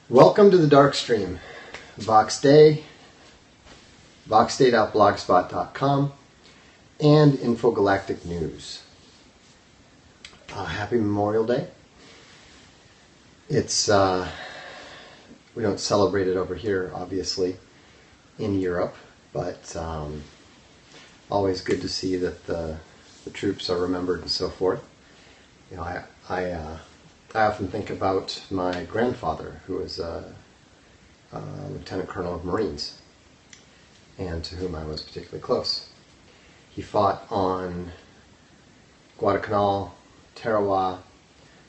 Welcome to the Darkstream. Voxday, voxday.blogspot.com, and Infogalactic News. Happy Memorial Day. It's we don't celebrate it over here, obviously, in Europe, but always good to see that the troops are remembered and so forth. You know, I often think about my grandfather, who was a lieutenant colonel of Marines, and to whom I was particularly close. He fought on Guadalcanal, Tarawa,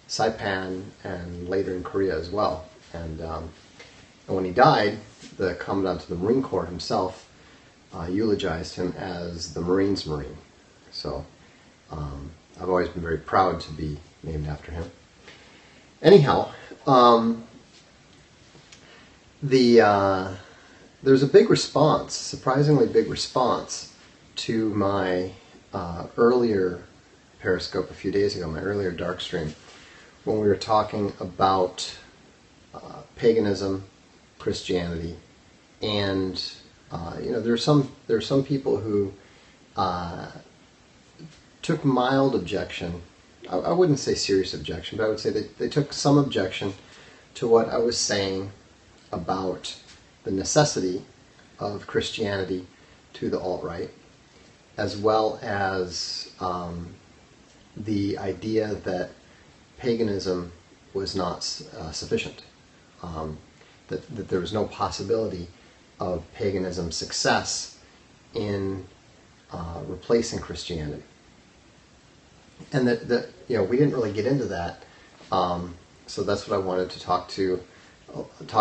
Saipan, and later in Korea as well. And when he died, the Commandant of the Marine Corps himself eulogized him as the Marines' Marine. So I've always been very proud to be named after him. Anyhow, there's a big response, surprisingly big response, to my earlier Periscope a few days ago, my earlier Darkstream, when we were talking about paganism, Christianity, and there are some people who took mild objection. I wouldn't say serious objection, but I would say that they took some objection to what I was saying about the necessity of Christianity to the alt-right, as well as the idea that paganism was not sufficient, that there was no possibility of paganism's success in replacing Christianity. And that we didn't really get into that, so that's what I wanted to talk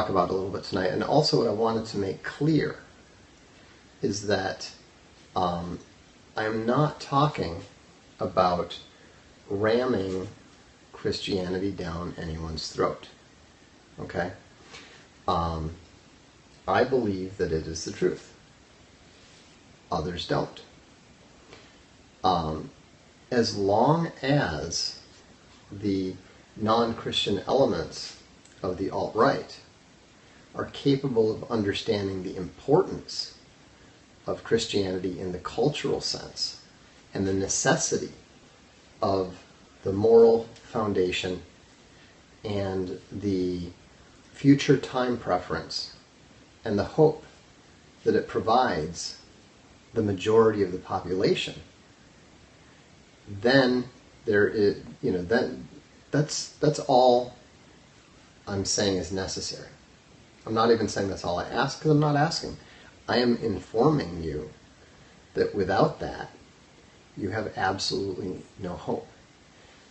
about a little bit tonight. And also what I wanted to make clear is that I am not talking about ramming Christianity down anyone's throat. Okay? I believe that it is the truth. Others don't. As long as the non-Christian elements of the alt-right are capable of understanding the importance of Christianity in the cultural sense and the necessity of the moral foundation and the future time preference and the hope that it provides the majority of the population, then there is, that's all I'm saying is necessary. I'm not even saying that's all I ask, because I'm not asking. I am informing you that without that, you have absolutely no hope.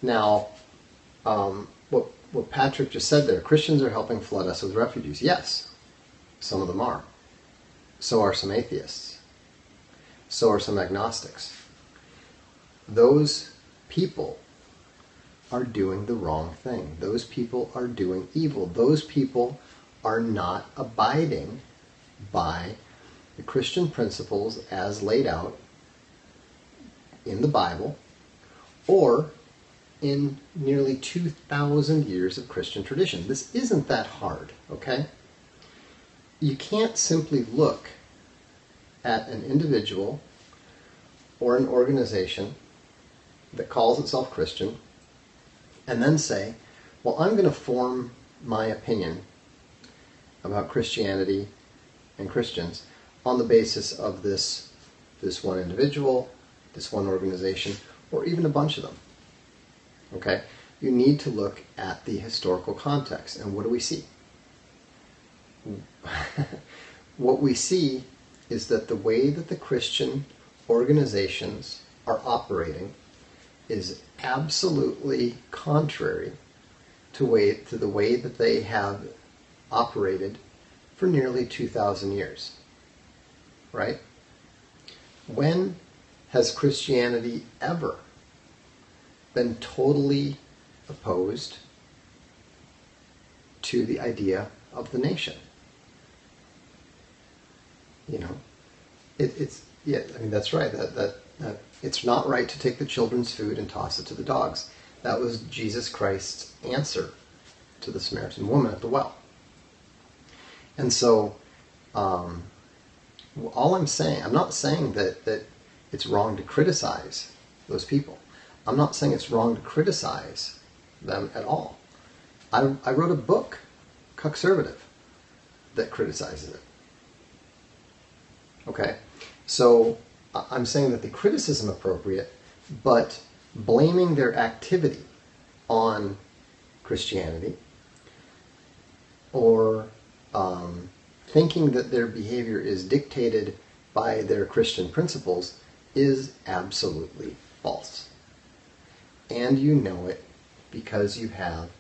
Now, what Patrick just said there, Christians are helping flood us with refugees. Yes, some of them are. So are some atheists. So are some agnostics. Those people are doing the wrong thing. Those people are doing evil. Those people are not abiding by the Christian principles as laid out in the Bible or in nearly 2,000 years of Christian tradition. This isn't that hard, okay? You can't simply look at an individual or an organization that calls itself Christian and then say, well, I'm going to form my opinion about Christianity and Christians on the basis of this one individual, this one organization, or even a bunch of them. Okay? You need to look at the historical context. And what do we see? What we see is that the way that the Christian organizations are operating is absolutely contrary to the way that they have operated for nearly 2,000 years. Right? When has Christianity ever been totally opposed to the idea of the nation? That's right. That it's not right to take the children's food and toss it to the dogs. That was Jesus Christ's answer to the Samaritan woman at the well. And so, all I'm saying, I'm not saying that it's wrong to criticize those people. I'm not saying it's wrong to criticize them at all. I wrote a book, Cuckservative, that criticizes it. Okay? So I'm saying that the criticism appropriate, but blaming their activity on Christianity or thinking that their behavior is dictated by their Christian principles is absolutely false. And you know it because you have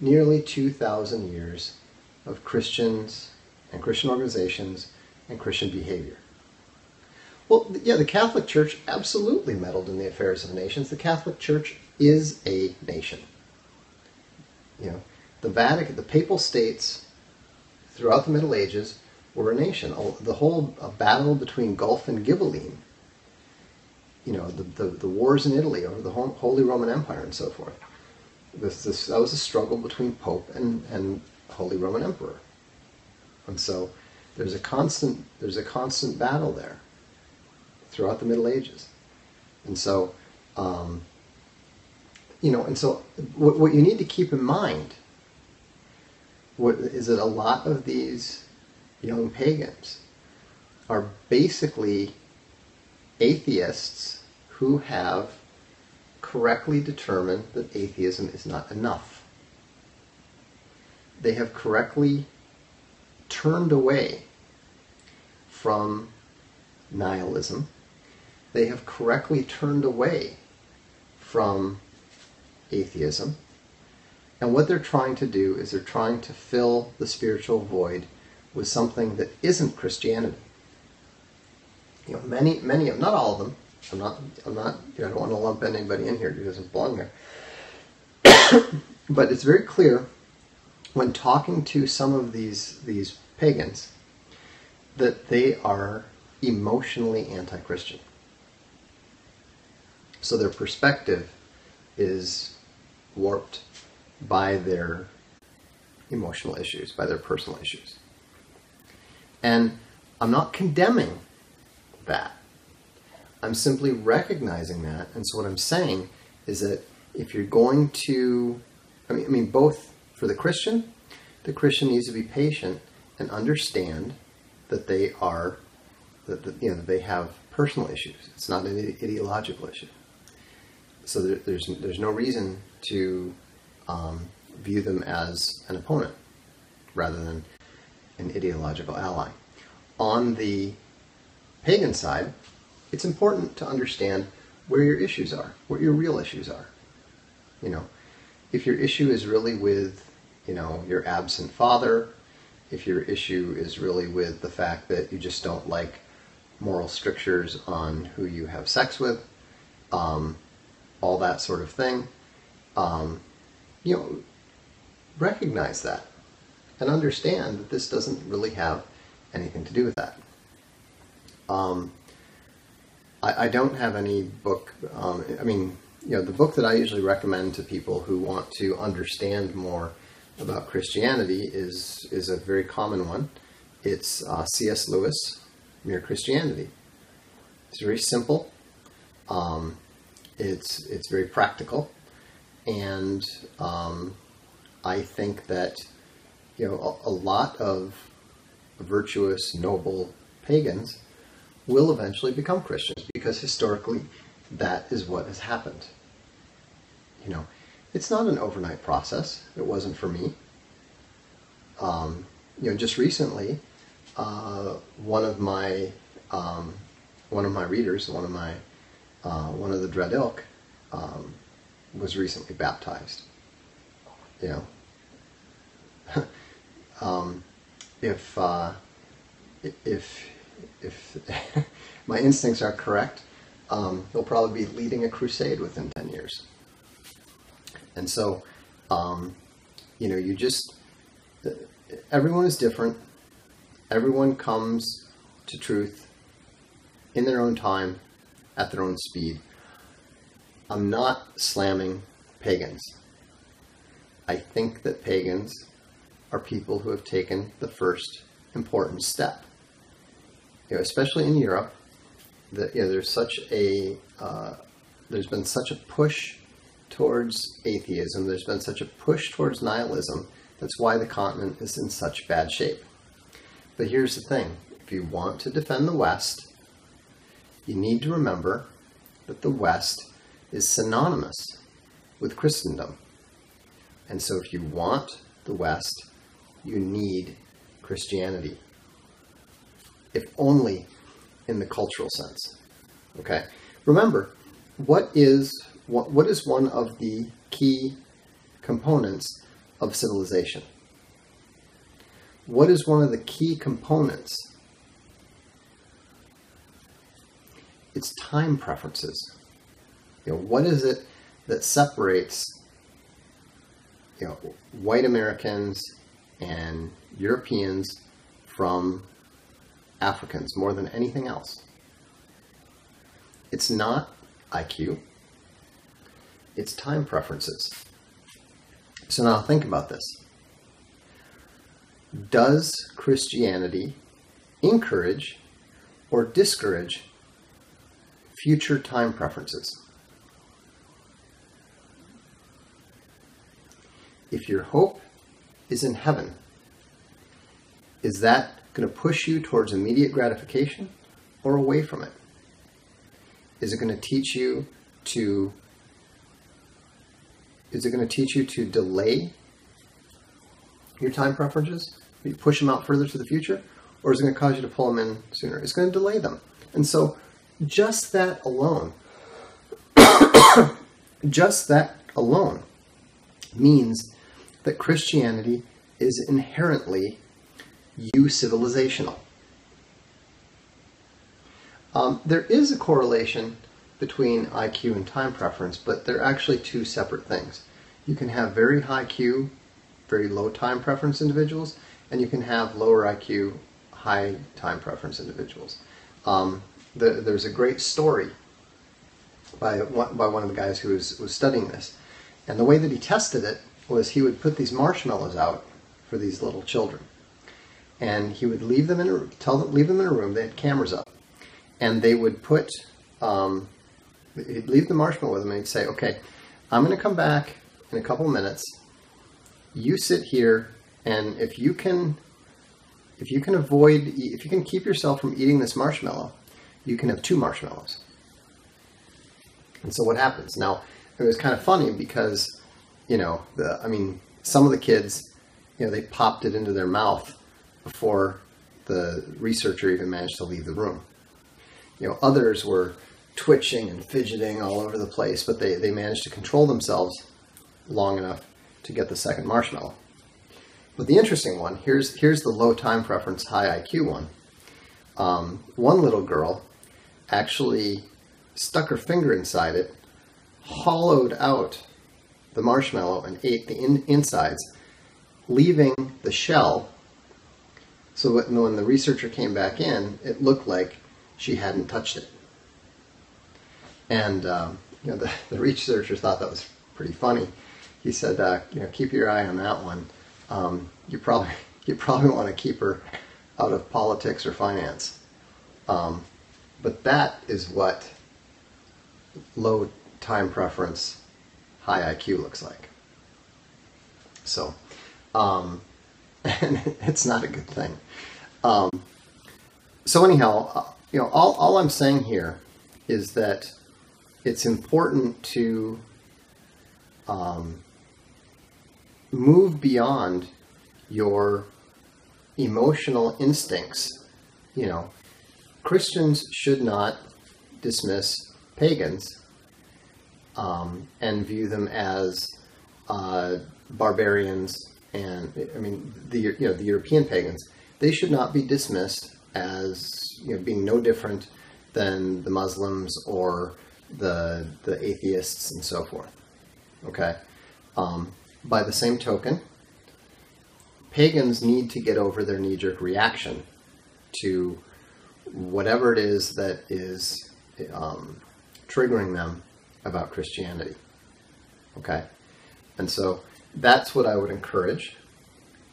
nearly 2,000 years of Christians and Christian organizations and Christian behavior. Well, yeah, the Catholic Church absolutely meddled in the affairs of nations. The Catholic Church is a nation. You know, the Vatican, the Papal States throughout the Middle Ages were a nation. The whole battle between Gulf and Ghibelline, you know, the wars in Italy over the Holy Roman Empire and so forth. That was a struggle between Pope and Holy Roman Emperor. And so there's a constant battle there throughout the Middle Ages. And so, you know, and so what you need to keep in mind is that a lot of these young pagans are basically atheists who have correctly determined that atheism is not enough. They have correctly turned away from nihilism. They have correctly turned away from atheism. And what they're trying to do is they're trying to fill the spiritual void with something that isn't Christianity. You know, many of, not all of them. I'm not, you know, I don't want to lump anybody in here who doesn't belong there. But it's very clear when talking to some of these pagans that they are emotionally anti-Christian. So their perspective is warped by their emotional issues, by their personal issues. And I'm not condemning that. I'm simply recognizing that. And so what I'm saying is that if you're going to, I mean, both for the Christian needs to be patient and understand that they are, that you know, they have personal issues. It's not an ideological issue. So there's no reason to view them as an opponent rather than an ideological ally. On the pagan side, it's important to understand where your issues are, what your real issues are. You know, if your issue is really with, you know, your absent father, if your issue is really with the fact that you just don't like moral strictures on who you have sex with, all that sort of thing, you know, recognize that and understand that this doesn't really have anything to do with that. I don't have any book, I mean, you know, the book that I usually recommend to people who want to understand more about Christianity is a very common one. It's C.S. Lewis, Mere Christianity. It's very simple. It's very practical, and I think that, you know, a lot of virtuous, noble pagans will eventually become Christians because historically that is what has happened. You know, it's not an overnight process. It wasn't for me. You know, just recently, one of my readers, one of the Dread Ilk, was recently baptized. You know, if my instincts are correct, he'll probably be leading a crusade within 10 years. And so, you know, everyone is different. Everyone comes to truth in their own time, at their own speed. I'm not slamming pagans. I think that pagans are people who have taken the first important step. Especially in Europe, there's been such a push towards atheism. There's been such a push towards nihilism. That's why the continent is in such bad shape. But here's the thing. If you want to defend the West, you need to remember that the West is synonymous with Christendom. And so if you want the West, you need Christianity. If only in the cultural sense. Okay? Remember, what is one of the key components of civilization? What is one of the key components? It's time preferences. What is it that separates white Americans and Europeans from Africans more than anything else? It's not IQ. It's time preferences. So now think about this. Does Christianity encourage or discourage future time preferences? If your hope is in heaven, is that going to push you towards immediate gratification or away from it? Is it going to teach you to delay your time preferences? You push them out further to the future? Or is it going to cause you to pull them in sooner? It's going to delay them. And so just that alone means that Christianity is inherently civilizational. There is a correlation between IQ and time preference, but they're actually two separate things. You can have very high IQ, very low time preference individuals, and you can have lower IQ, high time preference individuals. There's a great story by one of the guys who was studying this, and the way that he tested it was he would put these marshmallows out for these little children, and he would leave them in a room. They had cameras up, and they would put he'd leave the marshmallow with them, and he'd say, "Okay, I'm going to come back in a couple minutes. You sit here, and if you can keep yourself from eating this marshmallow, you can have 2 marshmallows." And so what happens? Now, it was kind of funny because, some of the kids, they popped it into their mouth before the researcher even managed to leave the room. Others were twitching and fidgeting all over the place, but they managed to control themselves long enough to get the second marshmallow. But the interesting one, here's the low time preference, high IQ one. One little girl actually stuck her finger inside it, hollowed out the marshmallow, and ate the insides, leaving the shell, so when the researcher came back in, it looked like she hadn't touched it. And the researcher thought that was pretty funny. He said, keep your eye on that one. You probably want to keep her out of politics or finance. But that is what low time preference, high IQ looks like. So, and it's not a good thing. So anyhow, all I'm saying here is that it's important to move beyond your emotional instincts. Christians should not dismiss pagans and view them as barbarians, and the European pagans. They should not be dismissed as being no different than the Muslims or the atheists and so forth. Okay. By the same token, pagans need to get over their knee-jerk reaction to whatever it is that is triggering them about Christianity. Okay? And so that's what I would encourage.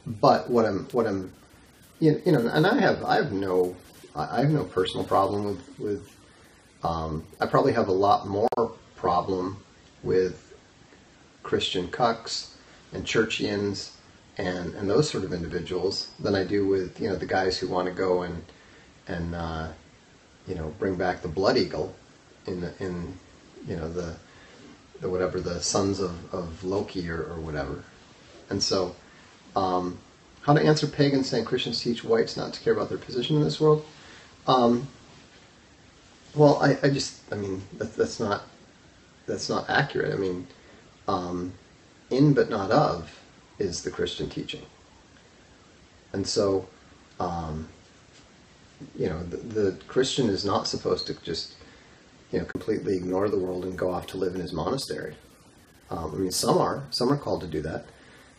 But what I'm you know, and I have no personal problem with I probably have a lot more problem with Christian cucks and churchians and those sort of individuals than I do with, you know, the guys who want to go and you know, bring back the blood eagle in you know, the whatever, the sons of Loki or whatever. And so how to answer pagans saying Christians teach whites not to care about their position in this world. Well, I mean, that's not accurate. I mean, in but not of is the Christian teaching. And so, you know, the Christian is not supposed to just, you know, completely ignore the world and go off to live in his monastery. I mean, some are called to do that,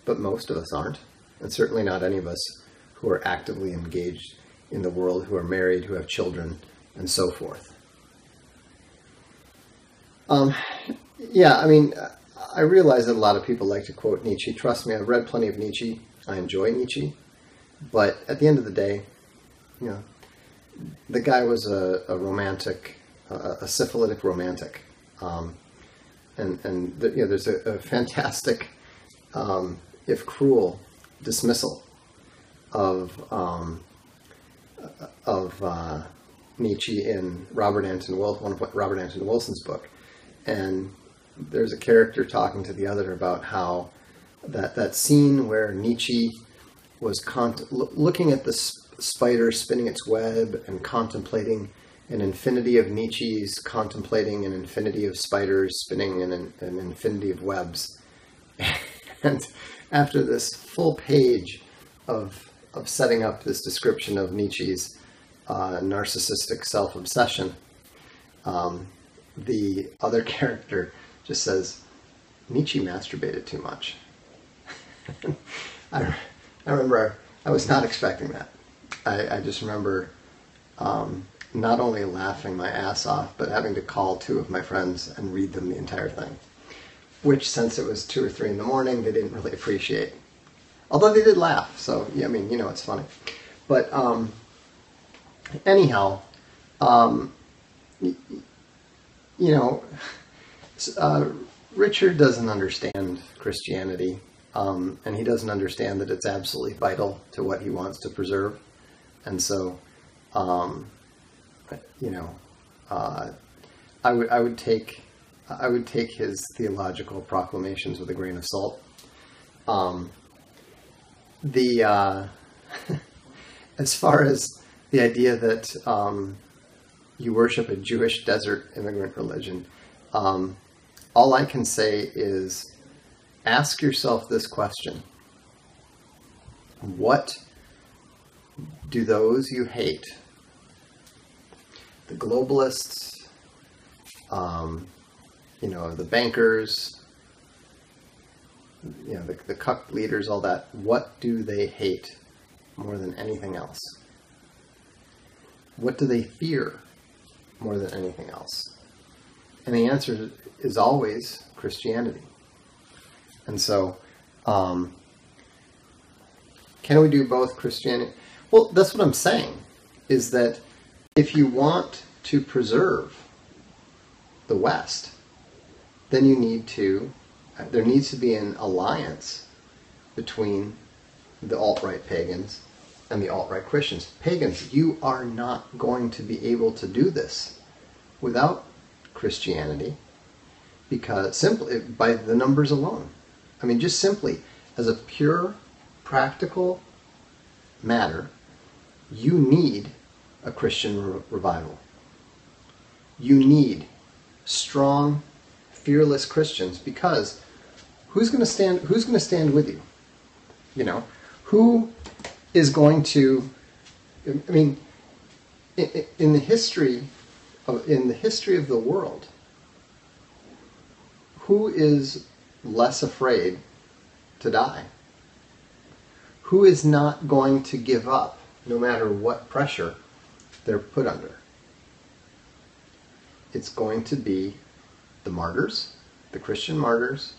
but most of us aren't, and certainly not any of us who are actively engaged in the world, who are married, who have children, and so forth. Yeah, I mean, I realize that a lot of people like to quote Nietzsche. Trust me, I've read plenty of Nietzsche. I enjoy Nietzsche. But at the end of the day, you know, the guy was a romantic, a syphilitic romantic. You know, there's a fantastic, if cruel, dismissal of Nietzsche in one of Robert Anton Wilson's book. And there's a character talking to the other about how that scene where Nietzsche was looking at the spider spinning its web and contemplating an infinity of Nietzsche's, contemplating an infinity of spiders spinning an infinity of webs. And after this full page of setting up this description of Nietzsche's narcissistic self-obsession, the other character just says, Nietzsche masturbated too much. I remember I was not expecting that. I just remember not only laughing my ass off, but having to call two of my friends and read them the entire thing. Which, since it was 2 or 3 in the morning, they didn't really appreciate. Although they did laugh, so yeah, I mean, you know, it's funny. But anyhow, you know, Richard doesn't understand Christianity, and he doesn't understand that it's absolutely vital to what he wants to preserve. And so, you know, I would take his theological proclamations with a grain of salt. As far as the idea that you worship a Jewish desert immigrant religion, all I can say is ask yourself this question. What do those you hate, the globalists, you know, the bankers, you know, the cuck leaders, all that, what do they hate more than anything else? What do they fear more than anything else? And the answer is always Christianity. And so, can we do both Christianity? Well, that's what I'm saying, is that if you want to preserve the West, then there needs to be an alliance between the alt-right pagans and the alt-right Christians. Pagans, you are not going to be able to do this without Christianity, because simply by the numbers alone. I mean, just simply as a pure practical matter, you need a Christian revival. You need strong, fearless Christians, because who's going to stand with you? You know, who is going to? I mean, in the history of the world, who is less afraid to die? Who is not going to give up no matter what pressure they're put under? It's going to be the martyrs, the Christian martyrs,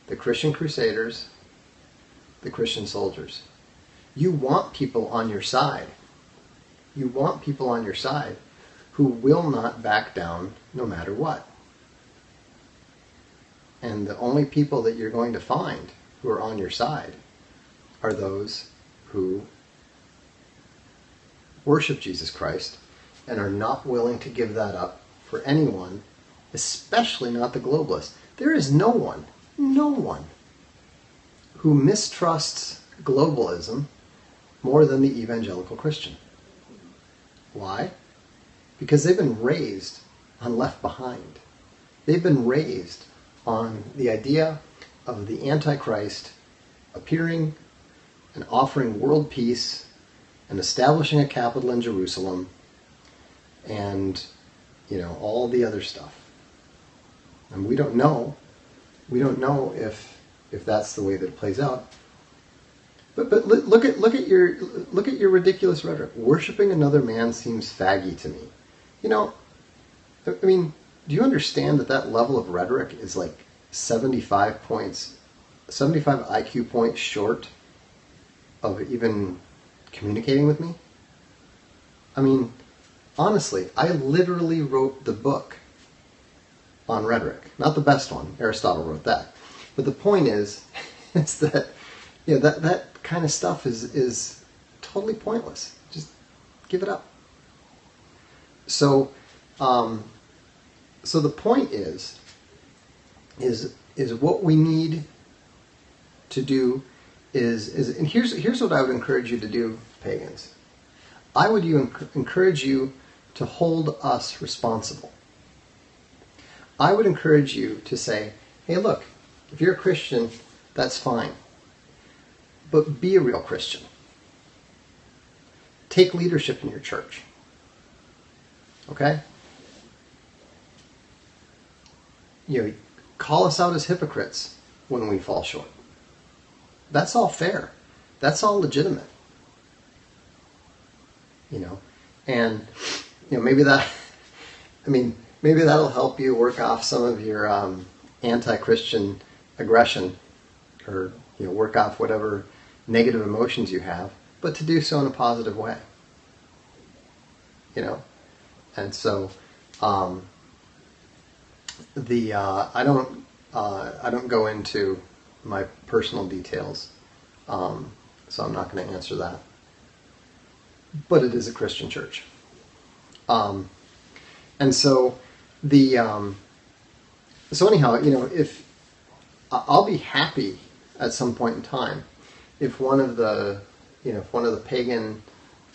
the Christian crusaders, the Christian soldiers. You want people on your side. You want people on your side who will not back down no matter what. And the only people that you're going to find who are on your side are those who worship Jesus Christ and are not willing to give that up for anyone, especially not the globalists. There is no one who mistrusts globalism more than the evangelical Christian. Why? Because they've been raised on Left Behind. They've been raised on the idea of the Antichrist appearing and offering world peace and establishing a capital in Jerusalem and, all the other stuff. And we don't know if that's the way that it plays out. But look at your ridiculous rhetoric. Worshiping another man seems faggy to me. Do you understand that level of rhetoric is like 75 IQ points short of even communicating with me? Honestly, I literally wrote the book on rhetoric. Not the best one. Aristotle wrote that. But the point is that that kind of stuff is totally pointless. Just give it up. So the point is what we need to do is and here's what I would encourage you to do, pagans. I would encourage you to hold us responsible. I would encourage you to say, hey, look, if you're a Christian, that's fine. But be a real Christian. Take leadership in your church. Okay? Call us out as hypocrites when we fall short. That's all fair. That's all legitimate. And maybe maybe that'll help you work off some of your anti-Christian aggression, or work off whatever negative emotions you have, but to do so in a positive way. And so I don't go into my personal details, so I'm not going to answer that. But it is a Christian church, and so so anyhow, if I'll be happy at some point in time if one of the pagan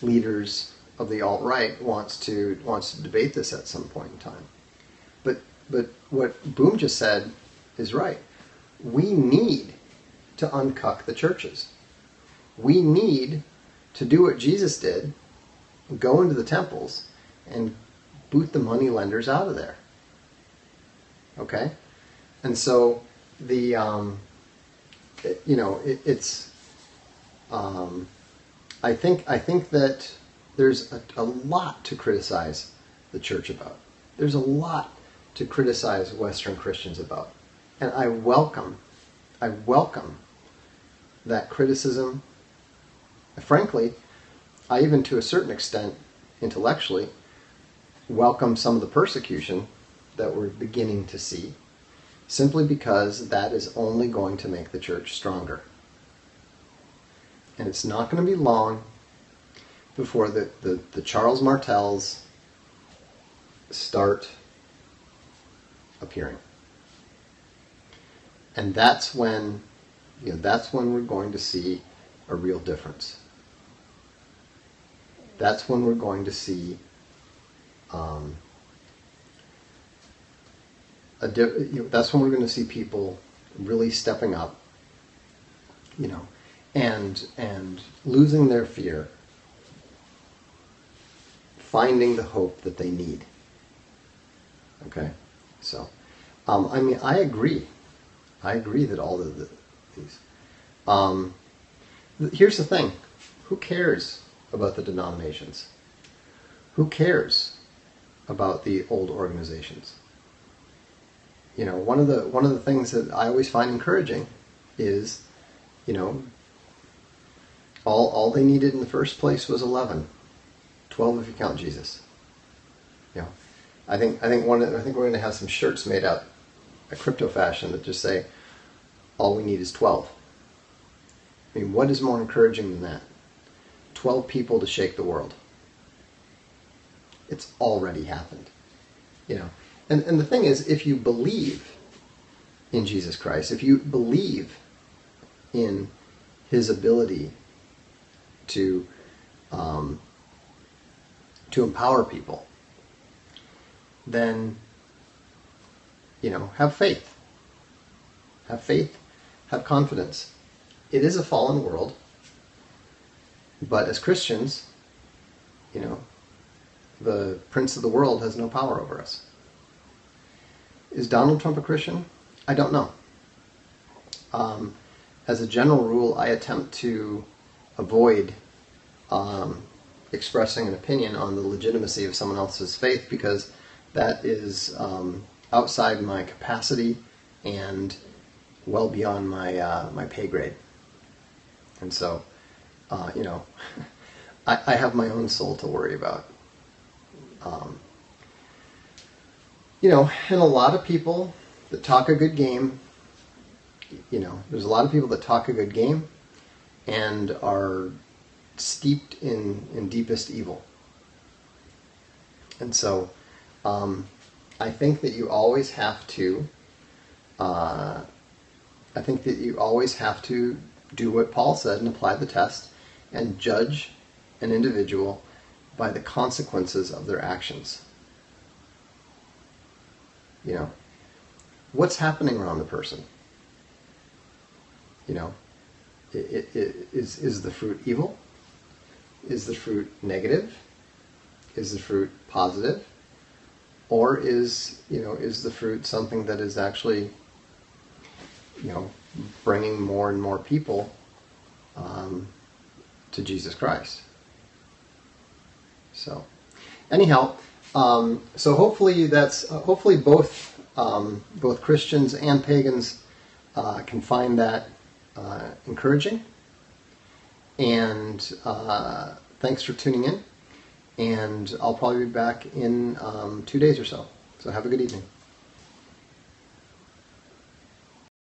leaders of the alt-right wants to debate this at some point in time. But what Boom just said is right. We need to uncuck the churches. We need to do what Jesus did, go into the temples and boot the money lenders out of there. Okay? And so I think that there's a lot to criticize the church about. There's a lot to criticize Western Christians about. And I welcome that criticism. Frankly, I even to a certain extent, intellectually, welcome some of the persecution that we're beginning to see, simply because that is only going to make the church stronger. And it's not going to be long before the Charles Martels start appearing. And that's when we're going to see a real difference. That's when we're going to see that's when we're going to see people really stepping up, and losing their fear, finding the hope that they need. Okay, so I agree that all of these. Here's the thing: who cares about the denominations? Who cares about the old organizations? One of the things that I always find encouraging is, All they needed in the first place was 11. 12 if you count Jesus. You know, I think we're going to have some shirts made up, a crypto fashion, that just say, all we need is 12. I mean, what is more encouraging than that? 12 people to shake the world. It's already happened. You know, and the thing is, if you believe in Jesus Christ, if you believe in his ability to empower people, then, you know, have faith. Have faith, have confidence. It is a fallen world, but as Christians, you know, the prince of the world has no power over us. Is Donald Trump a Christian? I don't know. As a general rule, I attempt to avoid expressing an opinion on the legitimacy of someone else's faith, because that is outside my capacity and well beyond my pay grade. And so, you know, I have my own soul to worry about. You know, and a lot of people that talk a good game, you know, there's a lot of people that talk a good game and are steeped in deepest evil. And so, I think that you always have to, do what Paul said and apply the test and judge an individual by the consequences of their actions. You know, what's happening around the person? You know, is the fruit evil? Is the fruit negative? Is the fruit positive? Or is the fruit something that is actually, you know, bringing more and more people to Jesus Christ? So, anyhow, so hopefully hopefully both Christians and pagans can find that encouraging. And thanks for tuning in. And I'll probably be back in 2 days or so. So have a good evening.